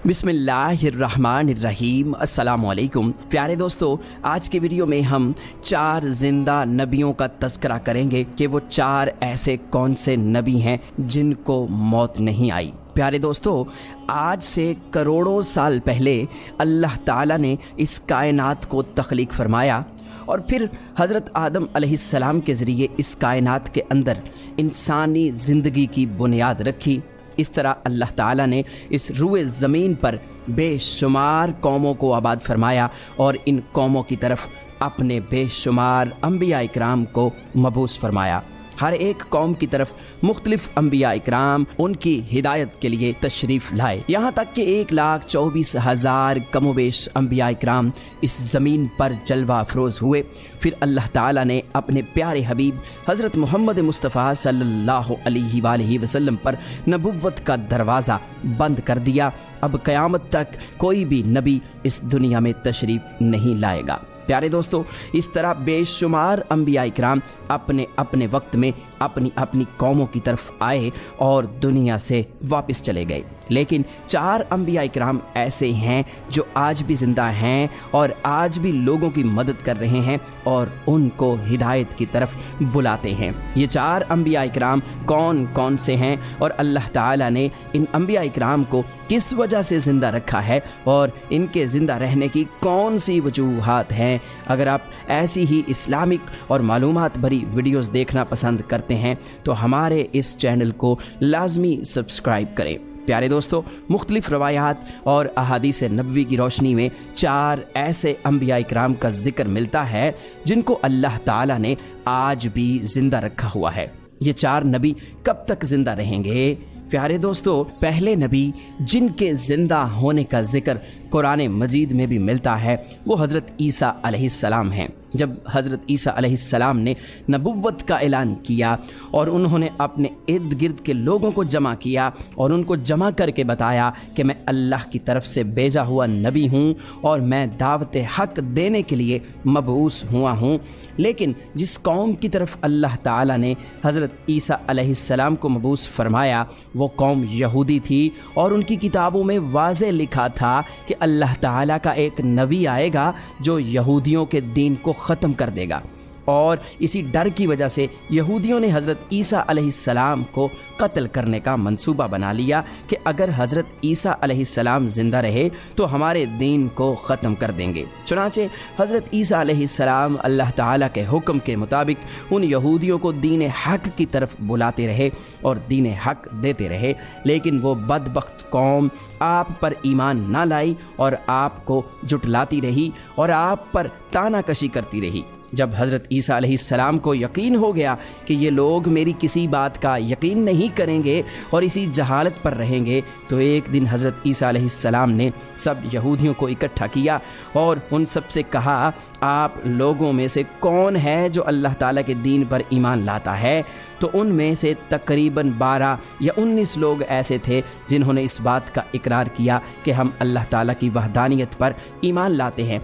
बिस्मिल्लाहिर्रहमानिर्रहीम। अस्सलाम वालेकुम प्यारे दोस्तों, आज के वीडियो में हम 4 जिंदा नबियों का तज़किरा करेंगे कि वो 4 ऐसे कौन से नबी हैं जिनको मौत नहीं आई। प्यारे दोस्तों, आज से करोड़ों साल पहले अल्लाह ताला ने इस कायनात को तख्लीक फरमाया और फिर हज़रत आदम अलैहिस्सलाम के ज़रिए इस कायनात के अंदर इंसानी ज़िंदगी की बुनियाद रखी। इस तरह अल्लाह ताला ने इस रुए ज़मीन पर बेशुमार कौमों को आबाद फरमाया और इन कौमों की तरफ अपने बेशुमार अंबिया इकराम को मबूस फरमाया। हर एक कौम की तरफ मुख्तलिफ अंबिया इकराम उनकी हिदायत के लिए तशरीफ़ लाए, यहाँ तक कि 1,24,000 कमोबेश अंबिया इकराम इस ज़मीन पर जलवा अफरोज़ हुए। फिर अल्लाह ताला ने अपने प्यारे हबीब हज़रत मोहम्मद मुस्तफ़ा सल्लल्लाहु अलैहि वसल्लम पर नबुव्वत का दरवाज़ा बंद कर दिया। अब क़यामत तक कोई भी नबी इस दुनिया में तशरीफ़ नहीं लाएगा। प्यारे दोस्तों, इस तरह बेशुमार अंबिया इकराम अपने अपने वक्त में अपनी अपनी कौमों की तरफ आए और दुनिया से वापस चले गए। लेकिन 4 अंबिया इकराम ऐसे हैं जो आज भी ज़िंदा हैं और आज भी लोगों की मदद कर रहे हैं और उनको हिदायत की तरफ बुलाते हैं। ये 4 अंबिया इकराम कौन कौन से हैं और अल्लाह ताला ने इन अंबिया इकराम को किस वजह से ज़िंदा रखा है और इनके ज़िंदा रहने की कौन सी वजूहात हैं। अगर आप ऐसी ही इस्लामिक और मालूमात भरी वीडियोज़ देखना पसंद करते हैं तो हमारे इस चैनल को लाजमी सब्सक्राइब करें। प्यारे दोस्तों, मुख्तलिफ रवायात और अहादीस नबवी की रोशनी में 4 ऐसे अंबिया इकराम का जिक्र मिलता है जिनको अल्लाह ताला ने आज भी ज़िंदा रखा हुआ है। ये 4 नबी कब तक ज़िंदा रहेंगे? प्यारे दोस्तों, पहले नबी जिनके ज़िंदा होने का जिक्र कुरान मजीद में भी मिलता है वो हज़रत ईसा अलैहिस्सलाम हैं। जब हज़रत ईसा अलैहिस्सलाम ने नबुव्वत का ऐलान किया और उन्होंने अपने इर्द गिर्द के लोगों को जमा किया और उनको जमा करके बताया कि मैं अल्लाह की तरफ से भेजा हुआ नबी हूँ और मैं दावत हक़ देने के लिए मबऊस हुआ हूँ। लेकिन जिस कौम की तरफ अल्लाह ताला ने हज़रत ईसा अलैहिस्सलाम को मबऊस फरमाया वो कौम यहूदी थी और उनकी किताबों में वाज़े लिखा था कि अल्लाह ताला का एक नबी आएगा जो यहूदियों के दीन को ख़त्म कर देगा। और इसी डर की वजह से यहूदियों ने हज़रत ईसा अलैहिस्सलाम को कत्ल करने का मंसूबा बना लिया कि अगर हज़रत ईसा अलैहिस्सलाम ज़िंदा रहे तो हमारे दीन को ख़त्म कर देंगे। चुनांचे हज़रत ईसा अलैहिस्सलाम अल्लाह ताला के हुक्म के मुताबिक उन यहूदियों को दीन हक़ की तरफ बुलाते रहे और दीन हक़ देते रहे। लेकिन वो बदबख्त कौम आप पर ईमान ना लाई और आपको जुटलाती रही और आप पर तानाकशी करती रही। जब हज़रत ईसा अलैहिस्सलाम को यकीन हो गया कि ये लोग मेरी किसी बात का यकीन नहीं करेंगे और इसी जहालत पर रहेंगे, तो एक दिन हज़रत ईसा अलैहिस्सलाम ने सब यहूदियों को इकट्ठा किया और उन सब से कहा, आप लोगों में से कौन है जो अल्लाह ताला के दीन पर ईमान लाता है? तो उनमें से तकरीबन 12 या 19 लोग ऐसे थे जिन्होंने इस बात का इकरार किया कि हम अल्लाह ताला की वहदानियत पर ईमान लाते हैं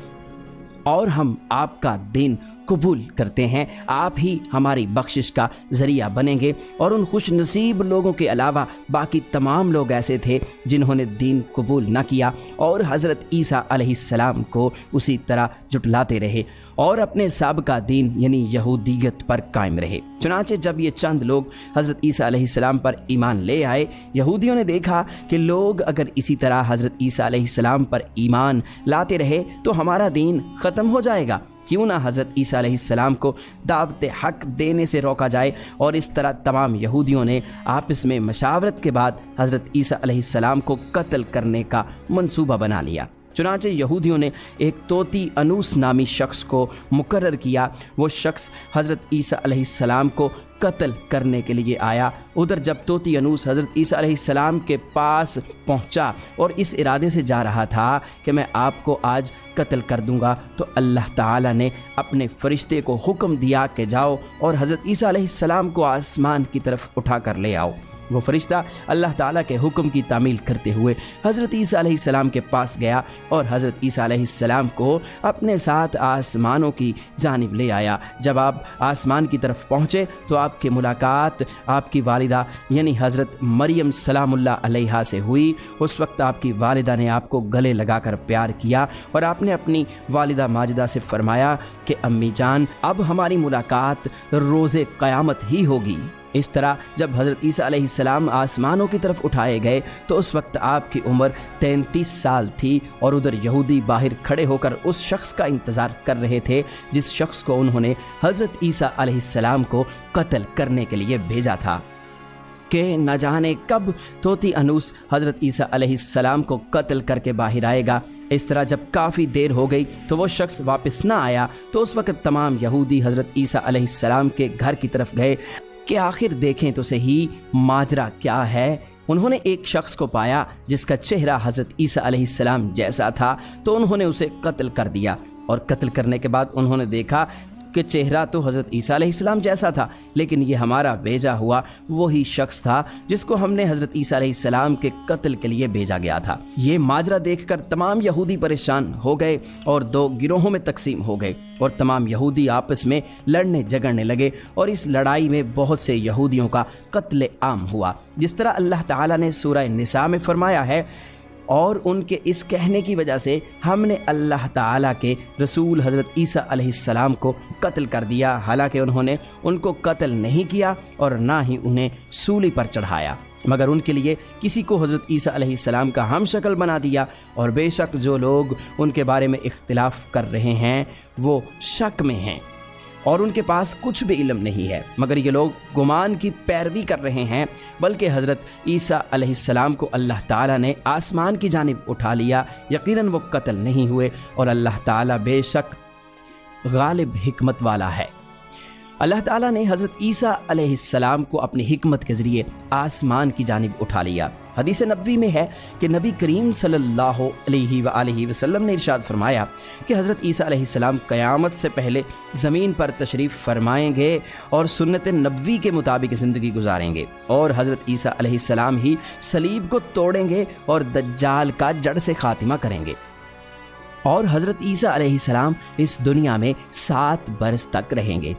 और हम आपका दीन कबूल करते हैं। आप ही हमारी बख्शिश का ज़रिया बनेंगे। और उन खुश नसीब लोगों के अलावा बाकी तमाम लोग ऐसे थे जिन्होंने दीन कबूल न किया और हज़रत ईसा अलैहिस्सलाम को उसी तरह जुटलाते रहे और अपने साबिका दीन यानी यहूदियत पर कायम रहे। चुनांचे जब ये चंद लोग हज़रत ईसा अलैहिस्सलाम पर ईमान ले आए, यहूदियों ने देखा कि लोग अगर इसी तरह हज़रत ईसा अलैहिस्सलाम पर ईमान लाते रहे तो हमारा दीन ख़त्म हो जाएगा। क्यों ना हज़रत ईसा अलैहिस्सलाम को दावत हक़ देने से रोका जाए। और इस तरह तमाम यहूदियों ने आपस में मशावरत के बाद हज़रत ईसा अलैहिस्सलाम को कत्ल करने का मंसूबा बना लिया। चुनांचे यहूदियों ने एक तोती अनूस नामी शख्स को मुकर्रर किया। वो शख्स हज़रत ईसा अलैहिस्सलाम को कत्ल करने के लिए आया। उधर जब तोती अनूस हज़रत ईसा अलैहिस्सलाम के पास पहुंचा और इस इरादे से जा रहा था कि मैं आपको आज कत्ल कर दूंगा, तो अल्लाह ताला ने अपने फ़रिश्ते को हुक्म दिया कि जाओ और हज़रत ईसा अलैहिस्सलाम को आसमान की तरफ उठा कर ले आओ। वो फरिश्ता अल्लाह ताला के हुक्म की तामील करते हुए हज़रत ईसा अलैहिस्सलाम के पास गया और हज़रत ईसा अलैहिस्सलाम को अपने साथ आसमानों की जानिब ले आया। जब आप आसमान की तरफ पहुँचे तो आपकी मुलाकात आपकी वालिदा यानी हज़रत मरियम सलामुल्लाह अलैहा से हुई। उस वक्त आपकी वालिदा ने आपको गले लगाकर प्यार किया और आपने अपनी वालिदा माजिदा से फरमाया कि अम्मी जान, अब हमारी मुलाकात रोज़े क़यामत ही होगी। इस तरह जब हज़रत ईसा अलैहिस्सलाम आसमानों की तरफ उठाए गए तो उस वक्त आपकी उम्र 33 साल थी और उधर यहूदी बाहर खड़े होकर उस शख्स का इंतज़ार कर रहे थे जिस शख्स को उन्होंने हज़रत ईसा अलैहिस्सलाम को कत्ल करने के लिए भेजा था कि न जाने कब तोती अनूस हज़रत ईसा अलैहिस्सलाम को कत्ल करके बाहर आएगा। इस तरह जब काफ़ी देर हो गई तो वो शख्स वापस ना आया तो उस वक्त तमाम यहूदी हज़रत ईसा अलैहिस्सलाम के घर की तरफ गए कि आखिर देखें तो सही माजरा क्या है। उन्होंने एक शख्स को पाया जिसका चेहरा हज़रत ईसा अलैहिस्सलाम जैसा था तो उन्होंने उसे कत्ल कर दिया और कत्ल करने के बाद उन्होंने देखा कि चेहरा तो हज़रत ईसा अलैहिस्सलाम जैसा था, लेकिन ये हमारा भेजा हुआ वही शख्स था जिसको हमने हज़रत ईसा अलैहिस्सलाम के कत्ल के लिए भेजा गया था। ये माजरा देखकर तमाम यहूदी परेशान हो गए और दो गिरोहों में तकसीम हो गए और तमाम यहूदी आपस में लड़ने झगड़ने लगे और इस लड़ाई में बहुत से यहूदियों का कत्ल आम हुआ। जिस तरह अल्लाह ताला ने सूरह निसा में फरमाया है, और उनके इस कहने की वजह से हमने अल्लाह ताला के रसूल हज़रत ईसा अलैहिस्सलाम को कत्ल कर दिया, हालांकि उन्होंने उनको कत्ल नहीं किया और ना ही उन्हें सूली पर चढ़ाया, मगर उनके लिए किसी को हज़रत ईसा अलैहिस्सलाम का हम शक्ल बना दिया। और बेशक जो लोग उनके बारे में इख्तिलाफ़ कर रहे हैं वो शक में हैं और उनके पास कुछ भी इल्म नहीं है, मगर ये लोग गुमान की पैरवी कर रहे हैं। बल्कि हज़रत ईसा अलैहिस्सलाम को अल्लाह ताला ने आसमान की जानिब उठा लिया, यकीनन वो कत्ल नहीं हुए और अल्लाह ताला बेशक गालिब हिकमत वाला है। अल्लाह ताला ने हज़रत ईसा अलैहिस्सलाम को अपनी हिकमत के ज़रिए आसमान की जानिब उठा लिया। हदीस नबवी में है कि नबी करीम सल्लल्लाहु अलैहि वसल्लम ने इरशाद फरमाया कि हज़रत ईसा अलैहिस्सलाम क़यामत से पहले ज़मीन पर तशरीफ़ फरमाएंगे और सुन्नत नबवी के मुताबिक ज़िंदगी गुजारेंगे और हज़रत ईसा अलैहिस्सलाम ही सलीब को तोड़ेंगे और दज्जाल का जड़ से खातिमा करेंगे और हज़रत ईसा अलैहिस्सलाम इस दुनिया में 7 बरस तक रहेंगे।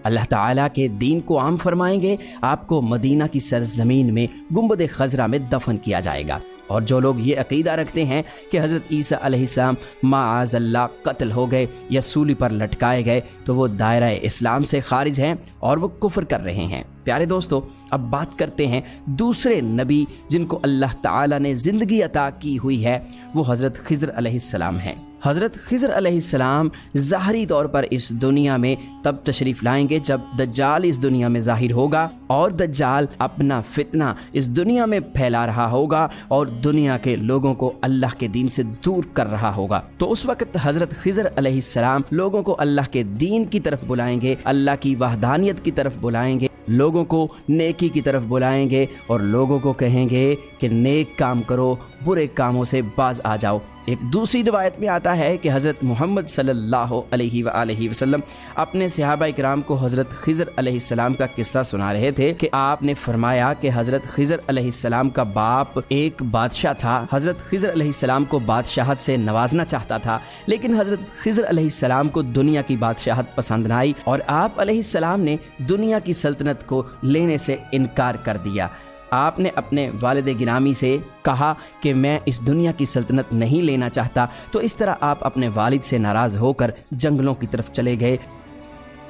अल्लाह ताला के दीन को आम फरमाएंगे, आपको मदीना की सरजमीन में गुंबद खजरा में दफन किया जाएगा। और जो लोग ये अकीदा रखते हैं कि हज़रत ईसा अलैहिस्सलाम माअज़ल्लाह कत्ल हो गए या सूली पर लटकाए गए तो वो दायरा इस्लाम से खारिज हैं और वो कुफ्र कर रहे हैं। प्यारे दोस्तों, अब बात करते हैं दूसरे नबी जिनको अल्लाह ताला ने ज़िंदगी अता की हुई है, वो हज़रत खिज़र अलैहिस्सलाम हैं। हज़रत खिज़र अलैहिस्सलाम ज़ाहरी तौर पर इस दुनिया में तब तशरीफ़ लाएंगे जब दज्जाल इस दुनिया में ज़ाहिर होगा और दज्जाल अपना फितना इस दुनिया में फैला रहा होगा और दुनिया के लोगों को अल्लाह के दीन से दूर कर रहा होगा। तो उस वक्त हज़रत खिज़र अलैहिस्सलाम लोगों को अल्लाह के दीन की तरफ बुलाएंगे, अल्लाह की वहदानियत की तरफ बुलाएंगे, लोगों को नेकी की तरफ बुलाएंगे और लोगों को कहेंगे कि नेक काम करो, बुरे कामों से बाज आ जाओ। एक दूसरी रिवायत में आता है कि हज़रत मोहम्मद सल्लल्लाहु अलैहि वसल्लम अपने सहाबा किराम को हज़रत खिज़र अलैहिस्सलाम का किस्सा सुना रहे थे कि आपने फरमाया कि हज़रत खिज़र अलैहिस्सलाम का बाप एक बादशाह था। हज़रत खिज़र अलैहिस्सलाम को बादशाहत से नवाजना चाहता था, लेकिन हज़रत खिज़र अलैहिस्सलाम को दुनिया की बादशाहत पसंद न आई और आप अलैहिस्सलाम ने दुनिया की सल्तनत को लेने से इनकार कर दिया। आपने अपने वालिद गिरामी से कहा कि मैं इस दुनिया की सल्तनत नहीं लेना चाहता, तो इस तरह आप अपने वालिद से नाराज़ होकर जंगलों की तरफ चले गए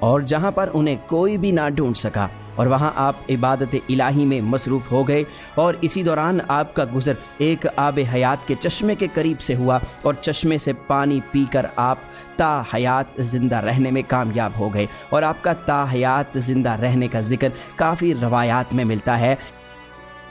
और जहाँ पर उन्हें कोई भी ना ढूंढ सका और वहाँ आप इबादत इलाही में मसरूफ़ हो गए। और इसी दौरान आपका गुज़र एक आब हयात के चश्मे के करीब से हुआ और चश्मे से पानी पीकर आप ता हयात ज़िंदा रहने में कामयाब हो गए। और आपका ता हयात ज़िंदा रहने का ज़िक्र काफ़ी रवायात में मिलता है।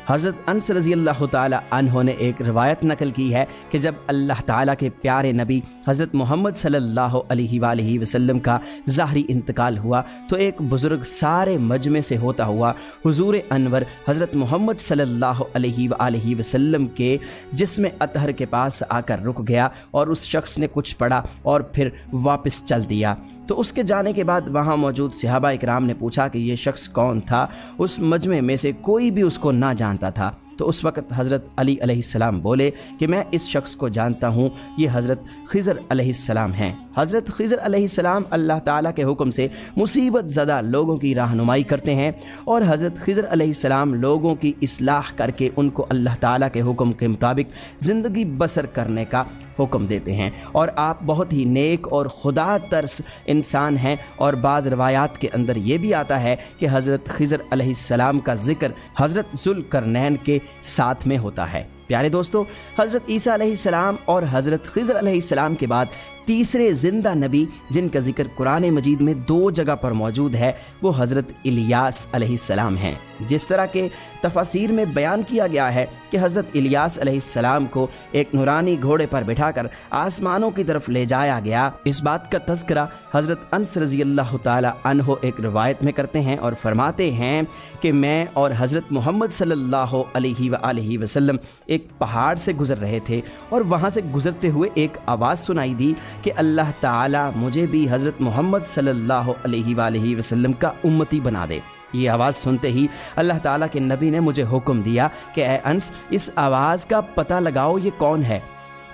हज़रत अनस रज़ी अल्लाह ताला अन्हो ने एक रवायत नकल की है कि जब अल्लाह ताला के प्यारे नबी हज़रत मोहम्मद सल्लल्लाहु अलैहि वसल्लम का ज़ाहरी इंतकाल हुआ तो एक बुज़ुर्ग सारे मजमे से होता हुआ हुज़ूर अनवर हज़रत मोहम्मद सल्लल्लाहु अलैहि वसल्लम के जिस्म अतहर के पास आकर रुक गया और उस शख्स ने कुछ पढ़ा और फिर वापस चल दिया। तो उसके जाने के बाद वहाँ मौजूद सहाबा इकराम ने पूछा कि ये शख्स कौन था। उस मजमे में से कोई भी उसको ना जानता था। तो उस वक़्त हज़रत अली अलैहिस्सलाम बोले कि मैं इस शख्स को जानता हूँ, ये हज़रत खिज़र अलैहिस्सलाम हैं। हज़रत खिज़र अलैहिस्सलाम अल्लाह ताला के हुक्म से मुसीबत ज़दा लोगों की रहनुमाई करते हैं और हज़रत खिज़र अलैहिस्सलाम लोगों की इस्लाह करके उनको अल्लाह ताला के हुक्म के मुताबिक ज़िंदगी बसर करने का हुक्म देते हैं। और आप बहुत ही नेक और खुदा तरस इंसान हैं। और बाज़ रवायात के अंदर ये भी आता है कि हज़रत खिज़र अलैहिस्सलाम का ज़िक्र हज़रत ज़ुल्करनैन के साथ में होता है। प्यारे दोस्तों, हज़रत ईसा अलैहिस्सलाम और हज़रत खिज़र अलैहिस्सलाम के बाद तीसरे ज़िंदा नबी जिनका ज़िक्र कुरान मजीद में 2 जगह पर मौजूद है वो हज़रत इलियास अलैहिस्सलाम हैं। जिस तरह के तफसीर में बयान किया गया है कि हज़रत इलियास अलैहिस्सलाम को एक नूरानी घोड़े पर बिठाकर आसमानों की तरफ ले जाया गया, इस बात का तज़किरा हज़रत अनस रज़ियल्लाहु ताला अन्हो एक रिवायत में करते हैं और फरमाते हैं कि मैं और हज़रत मोहम्मद सल्लल्लाहु अलैहि वसल्लम एक पहाड़ से गुज़र रहे थे और वहाँ से गुज़रते हुए एक आवाज़ सुनाई दी कि अल्लाह ताला मुझे भी हज़रत मोहम्मद सल्लल्लाहु अलैहि वसल्लम का उम्मती बना दे। ये आवाज़ सुनते ही अल्लाह ताला के नबी ने मुझे हुक्म दिया कि ए अंस, इस आवाज़ का पता लगाओ ये कौन है।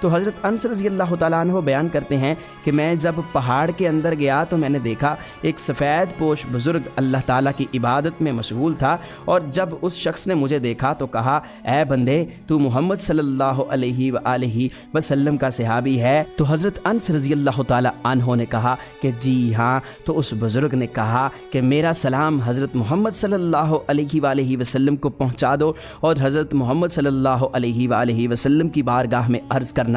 तो हज़रत अनस रज़ियल्लाहु ताला अन्हु बयान करते हैं कि मैं जब पहाड़ के अंदर गया तो मैंने देखा एक सफ़ेद पोश बुज़ुर्ग अल्लाह ताला की इबादत में मशगूल था। और जब उस शख्स ने मुझे देखा तो कहा, ए बंदे, तू मोहम्मद सल्लल्लाहु अलैहि वसल्लम का सहाबी है। तो हज़रत अनस रज़ियल्लाहु ताला अन्हु ने कहा कि जी हाँ। तो उस बुज़ुर्ग ने कहा कि मेरा सलाम हज़रत मोहम्मद सल्लल्लाहु अलैहि वसल्लम को पहुँचा दो और हज़रत मोहम्मद सल्लल्लाहु अलैहि वसल्लम की बारगाह में अर्ज़ करना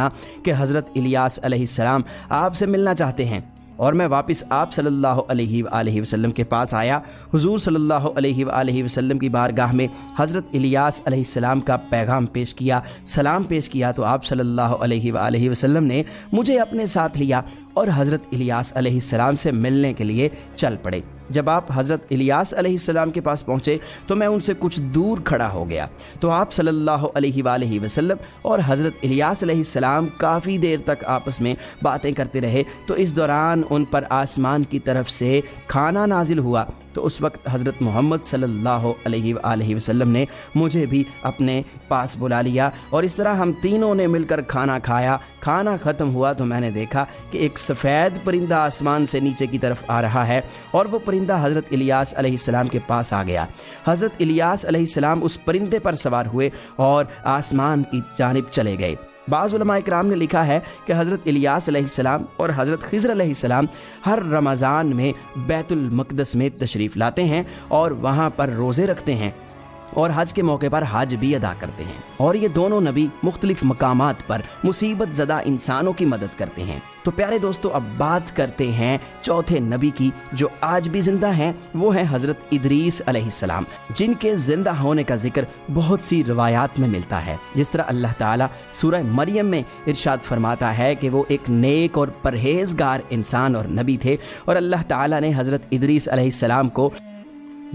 कि हज़रत इलियास अलैहिस्सलाम आपसे मिलना चाहते हैं। और मैं वापस आप सल्लल्लाहु अलैहि वसल्लम के पास आया। हुजूर सल्लल्लाहु अलैहि वसल्लम की बारगाह में हज़रत इलियास अलैहिस्सलाम का पैगाम पेश किया, सलाम पेश किया। तो आप सल्लल्लाहु अलैहि वसल्लम ने मुझे अपने साथ लिया और हज़रत इलियास अलैहिस्सलाम से मिलने के लिए चल पड़े। जब आप हज़रत इलियास अलैहिस्सलाम के पास पहुँचे तो मैं उनसे कुछ दूर खड़ा हो गया। तो आप सल्लल्लाहु अलैहि वसल्लम और हज़रत इलियास अलैहिस्सलाम काफ़ी देर तक आपस में बातें करते रहे। तो इस दौरान उन पर आसमान की तरफ से खाना नाजिल हुआ। तो उस वक्त हज़रत मोहम्मद सल्लल्लाहु अलैहि वसल्लम ने मुझे भी अपने पास बुला लिया और इस तरह हम तीनों ने मिलकर खाना खाया। खाना ख़त्म हुआ तो मैंने देखा कि एक सफ़ेद परिंदा आसमान से नीचे की तरफ आ रहा है और वो परिंदा हज़रत इलियास अलैहिस्सलाम के पास आ गया। हज़रत इलियास अलैहिस्सलाम उस परिंदे पर सवार हुए और आसमान की जानिब चले गए। बाज़ उलमा इकराम ने लिखा है कि हज़रत इलियास अलैहिस्सलाम और हज़रत खिज़र अलैहिस्सलाम हर रमज़ान में बैतुल मक़दस में तशरीफ़ लाते हैं और वहाँ पर रोज़े रखते हैं और हज के मौके पर हज भी अदा करते हैं। और ये दोनों नबी मुख्तलिफ मकामात पर मुसीबत ज़दा इंसानों की मदद करते हैं। तो प्यारे दोस्तों, अब बात करते हैं चौथे नबी की जो आज भी जिंदा हैं। वो हैं हज़रत इदरीस अलैहिस्सलाम, जिनके जिंदा होने का जिक्र बहुत सी रवायात में मिलता है। जिस तरह अल्लाह ताला सूरह मरियम में इरशाद फरमाता है कि वो एक नेक और परहेजगार इंसान और नबी थे और अल्लाह ताला ने हज़रत इदरीस अलैहिस्सलाम को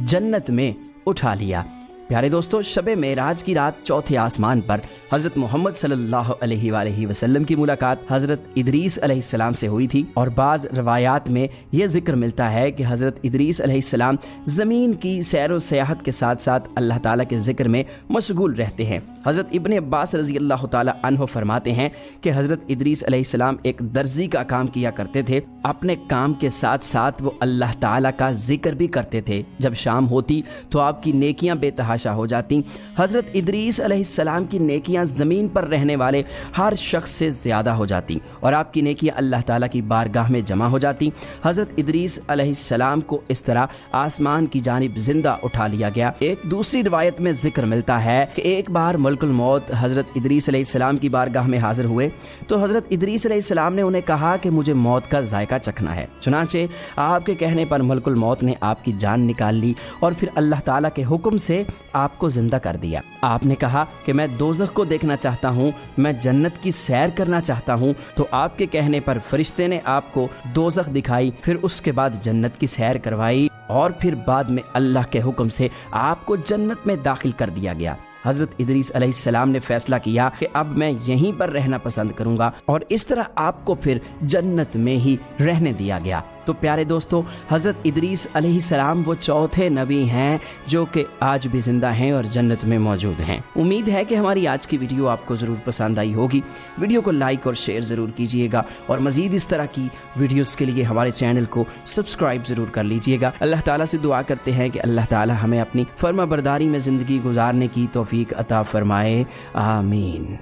जन्नत में उठा लिया। प्यारे दोस्तों, शब मेराज की रात चौथे आसमान पर हज़रत मोहम्मद सल्लल्लाहु अलैहि वसल्लम की मुलाकात हज़रत इदरीस अलैहिस्सलाम से हुई थी। और बाज़ रवायात में यह जिक्र मिलता है कि हज़रत इदरीस अलैहिस्सलाम ज़मीन की सैर व सयाहत के साथ साथ अल्लाह ताला के ज़िक्र में मशगूल रहते हैं। हज़रत इब्ने अब्बास रज़ियल्लाहु ताला अन्हु फरमाते हैं कि हज़रत इदरीस अलैहिस्सलाम एक दर्जी का काम किया करते थे। अपने काम के साथ साथ वो अल्लाह ताला का जिक्र भी करते थे। जब शाम होती तो आपकी नेकियां बेतहाशा हो जाती। हज़रत इदरीस अलैहिस्सलाम की नेकियां ज़मीन पर रहने वाले हर शख्स से ज़्यादा हो जाती और आपकी नेकियां अल्लाह ताला की बारगाह में जमा हो जाती। हज़रत इदरीस अलैहिस्सलाम को इस तरह आसमान की जानिब जिंदा उठा लिया गया। एक दूसरी रिवायत में जिक्र मिलता है कि एक बार मलकुल मौत हज़रत इदरीस अलैहिस्सलाम की बारगाह में हाजिर हुए तो हज़रत इदरीस अलैहिस्सलाम ने उन्हें कहा कि मुझे मौत का जायका चखना है। चुनांचे आपके कहने पर मलकुल मौत ने आपकी जान निकाल ली और फिर अल्लाह ताला के हुक्म से आपको जिंदा कर दिया। आपने कहा कि मैं दोज़ख को देखना चाहता हूँ, मैं जन्नत की सैर करना चाहता हूँ। तो आपके कहने पर फरिश्ते ने आपको दोज़ख दिखाई, फिर उसके बाद जन्नत की सैर करवाई और फिर बाद में अल्लाह के हुक्म से आपको जन्नत में दाखिल कर दिया गया। हज़रत इदरीस अलैहिस्सलाम ने फैसला किया कि अब मैं यहीं पर रहना पसंद करूंगा और इस तरह आपको फिर जन्नत में ही रहने दिया गया। तो प्यारे दोस्तों, हज़रत इदरीस अलैहिस्सलाम वो चौथे नबी हैं जो कि आज भी ज़िंदा हैं और जन्नत में मौजूद हैं। उम्मीद है कि हमारी आज की वीडियो आपको ज़रूर पसंद आई होगी। वीडियो को लाइक और शेयर ज़रूर कीजिएगा और मज़ीद इस तरह की वीडियोस के लिए हमारे चैनल को सब्सक्राइब ज़रूर कर लीजिएगा। अल्लाह ताला से दुआ करते हैं कि अल्लाह ताला हमें अपनी फर्माबरदारी में ज़िंदगी गुजारने की तौफीक अता फरमाए। आमीन।